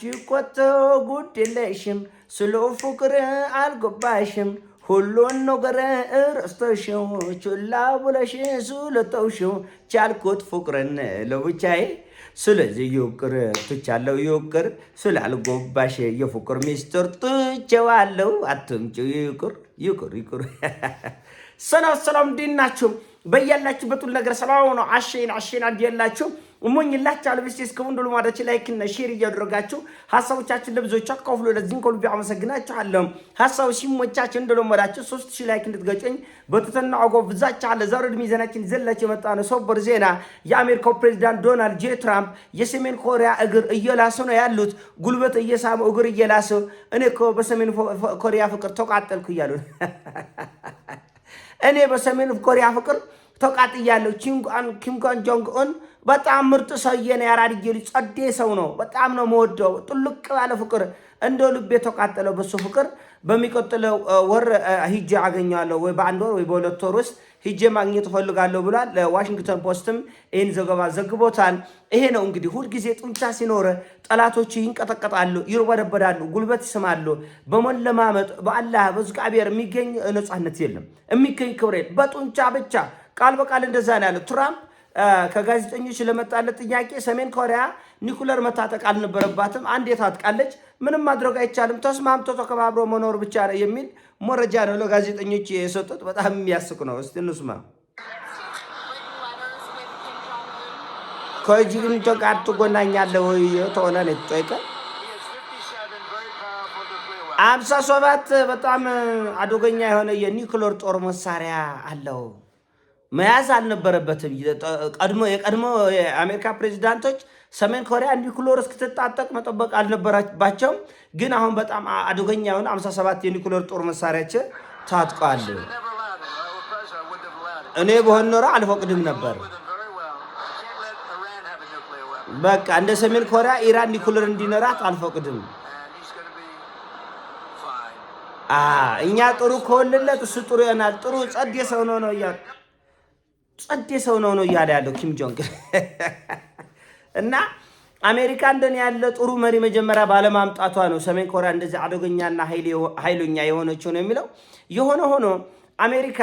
ጅቆቶ ጉድ የለሽም ስለ ፍቅር አልገባሽም ሁሉን ነገር ረስተሽው ችላ ብለሽ ስለተውሽው ቻልኩት ፍቅርን ለብቻዬ ስለዚህ ይቅር ትቻለሁ ይቅር ስላልገባሽ የፍቅር ሚስጥር ትቼዋለሁ አትምጪ ይቅር ይቅር ይቅር ሰላም እንዴት ናችሁ በያላችሁበት ሁሉ ነገር ሰላም ነው አሸን አዲያላችሁ እሞኝላችሁ አልብስ እስከሁን ሁሉ ማዳች ላይክ እና ሼር እያደረጋችሁ ሐሳቦቻችሁን ለብዙዎች አካፍሉ ለዚህን ሁሉ አመሰግናችኋለሁ ሐሳቡ ሲሞቻችሁ እንደለመዳችሁ 3000 ላይክ እንድትገጨኝ በትተና አጎብዛችሁ አለ ዛሬ ሚዛናችን ዘላችሁ የመጣ ነው ሰበር ዜና የአሜሪካው ፕሬዝዳንት ዶናልድ ጄ ትራምፕ የሰሜን ኮሪያ እግር እየላሱ ነው ያሉት ጉልበት እየሳሙ እግር እየላሱ እኔ እኮ በሰሜን ኮሪያ ፍቅር ተቃጠልኩ ይላሉ እኔ በሰሜን ኮሪያ ፍቅር ተቃጥያለሁ ኪም ጆንግ ኡን በጣም ምርጥ ሰውዬ ነው ያራድጌ ልጅ ጸዴ ሰው ነው በጣም ነው መወደው ጥልቅ ያለ ፍቅር እንደው ልቤ ተቃጠለው በሱ ፍቅር በሚቀጥለው ወር ሂጄ አገኛለሁ ወይ በአንድ ወር ወይ በሁለት ወር ውስጥ ሂጄ ማግኘት ፈልጋለሁ ብሏል ለዋሽንግተን ፖስትም ይሄን ዘገባ ዘግቦታል ይሄ ነው እንግዲህ ሁሉ ጊዜ ጡንቻ ሲኖር ጠላቶች ይንቀጠቀጣሉ ይርበደበዳሉ ጉልበት ይስማሉ በመለማመጥ በአላህ በዝቃቢር የሚገኝ ነፃነት የለም የሚገኝ ክብር በጡንቻ ብቻ ቃል በቃል እንደዛ ነው ያለው ትራምፕ ከጋዜጠኞች ለመጣለት ጥያቄ ሰሜን ኮሪያ ኒኩለር መታጠቅ አልነበረባትም አንዴ ታጥቃለች ምንም ማድረግ አይቻልም ተስማምቶ ተከባብሮ መኖር ብቻ ነው የሚል መረጃ ነው ለጋዜጠኞች የሰጡት በጣም የሚያስቅ ነው እስቲ እንስማ ከጂግን ተቃጥ ጎናኛለው ተወላለ ጠይቀ 57 በጣም አደገኛ የሆነ የኒኩለር ጦር መሳሪያ አለው መያዝ አልነበረበትም የቀድሞ የአሜሪካ ፕሬዝዳንቶች ሰሜን ኮሪያ ኒኩለር እስክትጣጠቅ መጠበቅ አልነበረባቸውም ግን አሁን በጣም አደገኛ የሆነ 57 የኒኩለር ጦር መሳሪያዎች ታጥቋል እኔ በሆነ ኖሮ አልፈቅድም ነበር በቃ እንደ ሰሜን ኮሪያ ኢራን ኒኩለር እንዲኖራት አልፈቅድም እኛ ጥሩ ከወለለት እሱ ጥሩ ይሆናል ጥሩ ጸዴ ሰው ነው ይላል ጸዴ ሰው ነው እያለ ያለው ኪም ጆንግ እና አሜሪካ እንደኔ ያለ ጥሩ መሪ መጀመሪያ ባለማምጣቷ ነው ሰሜን ኮሪያ እንደዚህ አደገኛና ኃይለኛ የሆነችው ነው የሚለው የሆነ ሆኖ አሜሪካ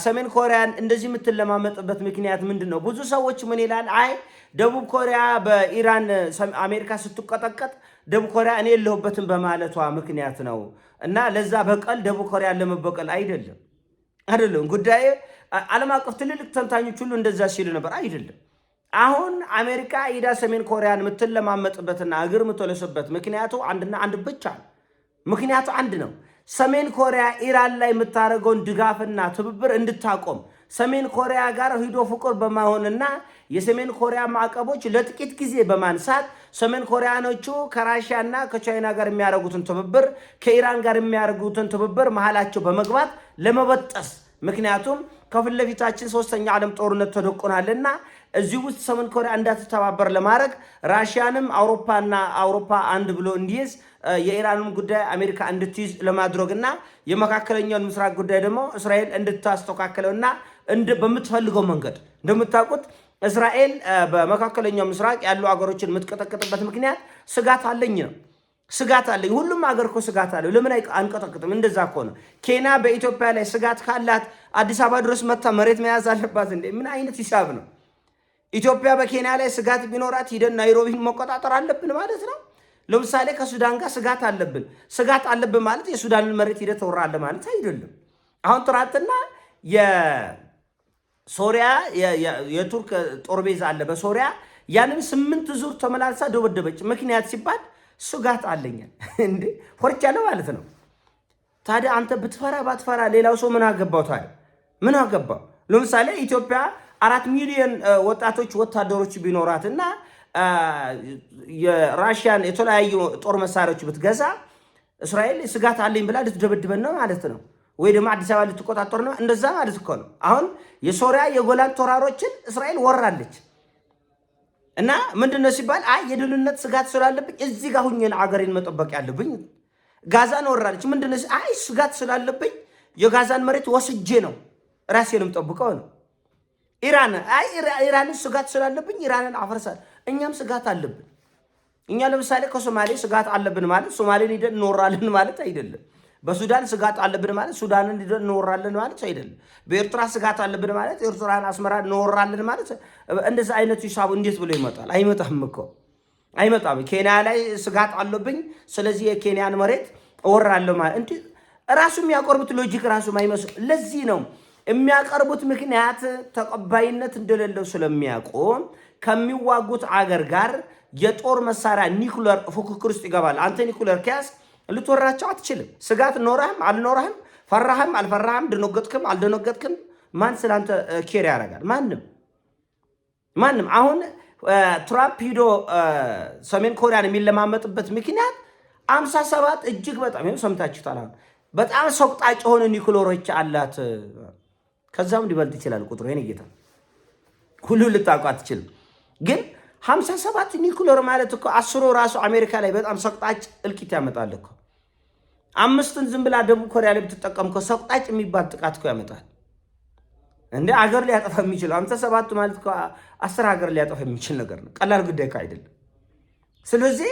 ሰሜን ኮሪያን እንደዚህ የምትለማመጥበት ምክንያት ምንድነው ብዙ ሰዎች ምን ይላል አይ ደቡብ ኮሪያ በኢራን አሜሪካ ስትቀጠቀጥ ደቡብ ኮሪያ እኔ የለሁበትም በማለቷ ምክንያት ነው እና ለዛ በቀል ደቡብ ኮሪያን ለመበቀል አይደለም ጉዳይ ዓለም አቀፍ ትልልቅ ተንታኞች ሁሉ እንደዛ ሲሉ ነበር አይደለም አሁን አሜሪካ ኢዳ ሰሜን ኮሪያን የምትለማመጥበትና እግር የምትለሰበት ምክንያቱ አንድና አንድ ብቻ ምክንያቱ አንድ ነው ሰሜን ኮሪያ ኢራን ላይ የምታረገውን ድጋፍና ትብብር እንድታቆም ሰሜን ኮሪያ ጋር ሂዶ ፍቅር በማሆንና የሰሜን ኮሪያ ማዕቀቦች ለጥቂት ጊዜ በማንሳት ሰሜን ኮሪያኖቹ ከራሺያና ከቻይና ጋር የሚያረጉትን ትብብር ከኢራን ጋር የሚያረጉትን ትብብር መሃላቸው በመግባት ለመበጠስ ምክንያቱም ከፊት ለፊታችን ሶስተኛ ዓለም ጦርነት ተደቆናልና እዚህ ውስጥ ሰሜን ኮሪያ እንዳትተባበር ለማድረግ ራሺያንም አውሮፓ አንድ ብሎ እንዲይዝ የኢራንን ጉዳይ አሜሪካ እንድትይዝ ለማድረግና የመካከለኛውን ምስራቅ ጉዳይ ደግሞ እስራኤል እንድታስተካክለውና በምትፈልገው መንገድ እንደምታውቁት እስራኤል በመካከለኛው ምስራቅ ያሉ አገሮችን የምትቀጠቅጥበት ምክንያት ስጋት አለኝ ሁሉም አገር እኮ ስጋት አለው ለምን አንቀጠቅጥም እንደዛ እኮ ነው ኬንያ በኢትዮጵያ ላይ ስጋት ካላት አዲስ አበባ ድረስ መታ መሬት መያዝ አለባት እንዴ ምን አይነት ሂሳብ ነው ኢትዮጵያ በኬንያ ላይ ስጋት ቢኖራት ሂደን ናይሮቢን መቆጣጠር አለብን ማለት ነው ለምሳሌ ከሱዳን ጋር ስጋት አለብን ማለት የሱዳንን መሬት ሂደ ተወራለ ማለት አይደለም አሁን ጥራትና የሶሪያ የቱርክ ጦር ቤዝ አለ በሶሪያ ያንን 8 ዙር ተመላልሳ ደበደበች ምክንያት ሲባል ስጋት አለኝ እንዴ ሆርቻለ ማለት ነው ታዲያ አንተ ብትፈራ ባትፈራ ሌላው ሰው ምን አገባው ለምሳሌ ኢትዮጵያ 4 ሚሊዮን ወጣቶች ወታደሮች ቢኖራትና የራሺያን የተለያዩ ጦር መሳሪያዎች ብትገዛ እስራኤል ስጋት አለኝ ብላ ልትደበድበን ነው ማለት ነው ወይ ደግሞ አዲስ አበባ ልትቆጣጠር ነው እንደዛ ማለት እኮ ነው አሁን የሶሪያ የጎላን ተራሮችን እስራኤል ወራለች እና ምንድነው ሲባል አይ የደህንነት ስጋት ስላለብኝ እዚህ ጋር ሁኜን አገሬን መጠበቅ ያለብኝ ጋዛን ወራለች ምንድነው አይ ስጋት ስላለብኝ የጋዛን መሬት ወስጄ ነው ራሴንም ጠብቀው ነው ኢራን ስጋት ስላለብኝ ኢራንን አፈርሳል እኛም ስጋት አለብን እኛ ለምሳሌ ከሶማሌ ስጋት አለብን ማለት ሶማሌን ሄደን እንወራለን ማለት አይደለም። በሱዳን ስጋት አለብን ማለት ሱዳንን ሄደን እንወራለን ማለት አይደለም። በኤርትራ ስጋት አለብን ማለት ኤርትራን አስመራ እንወራለን ማለት እንደዚህ አይነቱ ሂሳቡ እንዴት ብሎ ይመጣል? አይመጣም እኮ አይመጣም። ኬንያ ላይ ስጋት አለብኝ ስለዚህ የኬንያን መሬት እወራለሁ ማለት እንዴ! ራሱ የሚያቀርቡት ሎጂክ ራሱ ማይመስል። ለዚህ ነው የሚያቀርቡት ምክንያት ተቀባይነት እንደሌለው ስለሚያውቁ ከሚዋጉት አገር ጋር የጦር መሳሪያ ኒኩለር ፉክክር ውስጥ ይገባል። አንተ ኒኩለር ከያዝ ልትወራቸው አትችልም። ስጋት ኖረህም አልኖረህም፣ ፈራህም አልፈራህም፣ ደነገጥክም አልደነገጥክም፣ ማን ስላንተ ኬር ያደርጋል? ማንም። አሁን ትራምፕ ሂዶ ሰሜን ኮሪያን የሚለማመጥበት ምክንያት 57 እጅግ በጣም ይኸው ሰምታችሁታል። በጣም ሰቅጣጭ የሆነ ኒኩለሮች አላት። ከዛም ሊበልጥ ይችላል ቁጥሩ። የኔ ጌታ ሁሉ ልታውቁ አትችልም። ግን 57 ኒኩለር ማለት እኮ 10 ራሱ አሜሪካ ላይ በጣም ሰቅጣጭ እልቂት ያመጣል እኮ። 5ን ዝም ብላ ደቡብ ኮሪያ ላይ ብትጠቀም እኮ ሰቅጣጭ የሚባል ጥቃት እኮ ያመጣል። እንደ አገር ሊያጠፋ የሚችል 57 ማለት እኮ 10 ሀገር ሊያጠፋ የሚችል ነገር ነው። ቀላል ጉዳይ እኮ አይደለም። ስለዚህ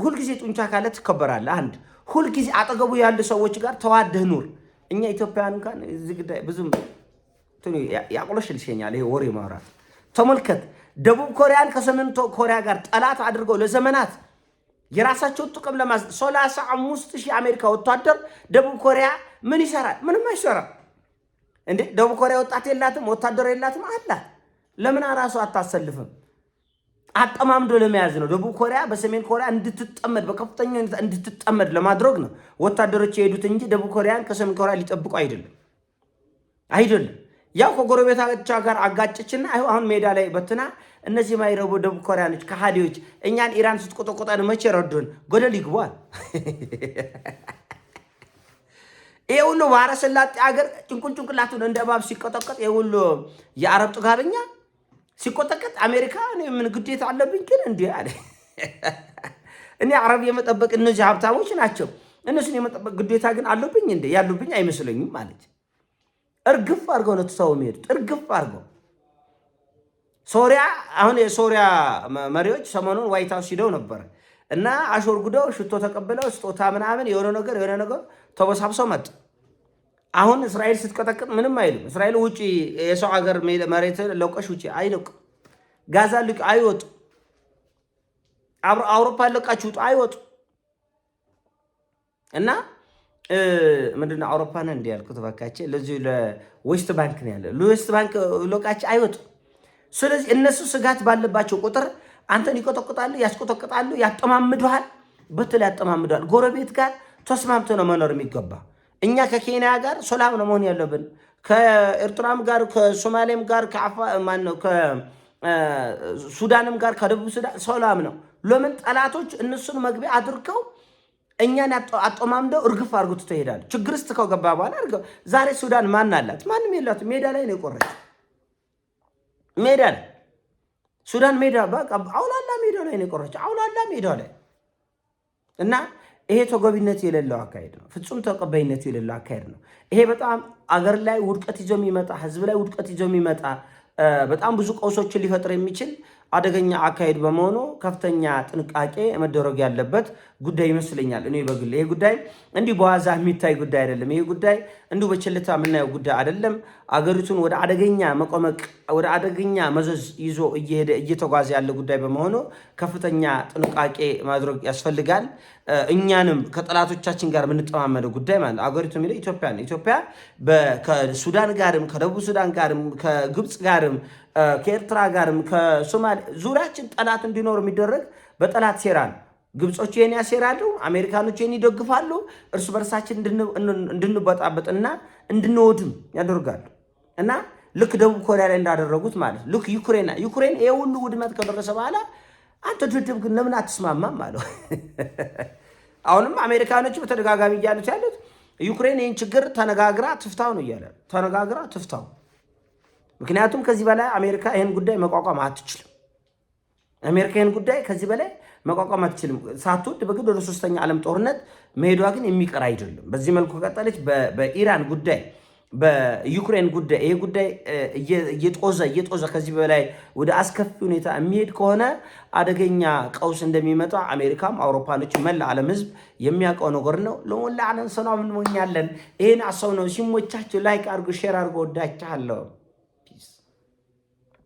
ሁልጊዜ ጡንቻ ካለ ትከበራለህ። አንድ ሁልጊዜ አጠገቡ ያሉ ሰዎች ጋር ተዋደህ ኑር። እኛ ኢትዮጵያውያን እንኳን እዚህ ጉዳይ ብዙም ያቆለሽልሽኛል ይሄ ወሬ ማውራት። ተመልከት፣ ደቡብ ኮሪያን ከሰሜን ኮሪያ ጋር ጠላት አድርገው ለዘመናት የራሳቸውን ጥቅም 35,000 አሜሪካ ወታደር ደቡብ ኮሪያ ምን ይሰራል? ምንም አይሰራም። እንዴ ደቡብ ኮሪያ ወጣት የላትም? ወታደር የላትም? አላት። ለምን ራሱ አታሰልፍም? አጠማምዶ ለመያዝ ነው። ደቡብ ኮሪያ በሰሜን ኮሪያ እንድትጠመድ በከፍተኛ ሁኔታ እንድትጠመድ ለማድረግ ነው ወታደሮች የሄዱት እንጂ ደቡብ ኮሪያን ከሰሜን ኮሪያ ሊጠብቁ አይደለም። ያው ከጎረቤቶቿ ጋር አጋጨችና አሁን ሜዳ ላይ በትና እነዚህ ማይረቡ ደቡብ ኮሪያኖች ከሃዲዎች እኛን ኢራን ስትቆጠቆጠን መቼ ረዱን? ጎደል ይግቧል። ይሄ ሁሉ ባህረ ሰላጤ ሀገር ጭንቅላቱን እንደ እባብ ሲቆጠቆጥ ይሄ ሁሉ የአረብ ጥጋበኛ ሲቆጠቀጥ አሜሪካ ምን ግዴታ አለብኝ ግን እንዴ አለ። እኔ አረብ የመጠበቅ እነዚህ ሀብታሞች ናቸው፣ እነሱን የመጠበቅ ግዴታ ግን አለብኝ እንዴ? ያሉብኝ አይመስለኝም ማለት እርግፍ አድርገው ነው ተሰው የሚሄዱት። እርግፍ አድርገው ሶሪያ አሁን የሶሪያ መሪዎች ሰሞኑን ዋይት ሃውስ ሂደው ነበር እና አሾርጉደው ሽቶ ተቀብለው ስጦታ ምናምን የሆነ ነገር ተበሳብሰው መጡ። አሁን እስራኤል ስትቀጠቅጥ ምንም አይልም። እስራኤል ውጪ የሰው ሀገር መሬት ለቀሽ ውጪ አይለቁ፣ ጋዛ ልቅ አይወጡ፣ አውሮፓ ለቃችሁ ውጡ አይወጡ። እና ምንድነው አውሮፓን እንደ ያልኩት ባካቸው ለዚህ ለዌስት ባንክ ነው ያለ ለዌስት ባንክ ለቃችሁ አይወጡ። ስለዚህ እነሱ ስጋት ባለባቸው ቁጥር አንተን ይቆጠቁጣሉ፣ ያስቆጠቁጣሉ፣ ያጠማምዱሃል፣ በተለይ ያጠማምዱሃል። ጎረቤት ጋር ተስማምቶ ነው መኖር የሚገባ። እኛ ከኬንያ ጋር ሰላም ነው መሆን ያለብን። ከኤርትራም ጋር ከሶማሌም ጋር ከሱዳንም ጋር ከደቡብ ሱዳን ሰላም ነው። ለምን ጠላቶች እነሱን መግቢያ አድርገው እኛን አጠማምደው እርግፍ አድርጎት ትሄዳል። ችግር ውስጥ ከገባ በኋላ አድርገው ዛሬ ሱዳን ማን አላት? ማንም የላትም። ሜዳ ላይ ነው የቆረች። ሜዳ ላይ ሱዳን ሜዳ በቃ አውላላ ሜዳ ላይ ነው የቆረች። አውላላ ሜዳ ላይ እና ይሄ ተገቢነት የሌለው አካሄድ ነው። ፍጹም ተቀባይነት የሌለው አካሄድ ነው። ይሄ በጣም አገር ላይ ውድቀት ይዞ የሚመጣ ህዝብ ላይ ውድቀት ይዞ የሚመጣ በጣም ብዙ ቀውሶችን ሊፈጥር የሚችል አደገኛ አካሄድ በመሆኑ ከፍተኛ ጥንቃቄ መደረግ ያለበት ጉዳይ ይመስለኛል። እኔ በግል ይሄ ጉዳይ እንዲህ በዋዛ የሚታይ ጉዳይ አይደለም። ይሄ ጉዳይ እንዲሁ በቸልታ የምናየው ጉዳይ አይደለም። አገሪቱን ወደ አደገኛ መቆመቅ፣ ወደ አደገኛ መዘዝ ይዞ እየተጓዘ ያለ ጉዳይ በመሆኑ ከፍተኛ ጥንቃቄ ማድረግ ያስፈልጋል። እኛንም ከጠላቶቻችን ጋር የምንጠማመደው ጉዳይ ማለት አገሪቱ የሚለው ኢትዮጵያ ነው። ኢትዮጵያ ከሱዳን ጋርም ከደቡብ ሱዳን ጋርም ከግብፅ ጋርም ከኤርትራ ጋርም ከሶማሌ ዙሪያችን ጠላት እንዲኖር የሚደረግ በጠላት ሴራ ነው። ግብጾች ይህን ያሴራሉ፣ አሜሪካኖች ይህን ይደግፋሉ። እርስ በርሳችን እንድንበጣበጥና እንድንወድም ያደርጋሉ። እና ልክ ደቡብ ኮሪያ ላይ እንዳደረጉት ማለት ልክ ዩክሬን ይሄ ሁሉ ውድመት ከደረሰ በኋላ አንተ ድድብ ግን ለምን አትስማማም አለው። አሁንም አሜሪካኖች በተደጋጋሚ እያሉት ያሉት ዩክሬን ይህን ችግር ተነጋግራ ትፍታው ነው እያለ ተነጋግራ ትፍታው። ምክንያቱም ከዚህ በላይ አሜሪካ ይህን ጉዳይ መቋቋም አትችልም። አሜሪካ ይህን ጉዳይ ከዚህ በላይ መቋቋም አትችልም። ሳትወድ በግድ ወደ 3ኛ ዓለም ጦርነት መሄዷ ግን የሚቀር አይደለም። በዚህ መልኩ ከቀጠለች በኢራን ጉዳይ በዩክሬን ጉዳይ ይሄ ጉዳይ እየጦዘ ከዚህ በላይ ወደ አስከፊ ሁኔታ የሚሄድ ከሆነ አደገኛ ቀውስ እንደሚመጣ አሜሪካም አውሮፓኖች መላ ዓለም ህዝብ የሚያውቀው ነገር ነው። ለሞላ ዓለም ሰላም እንሞኛለን። ይሄን አሰው ነው። ሲሞቻችሁ ላይክ አድርጉ፣ ሼር አድርጉ። ወዳችኋለሁ።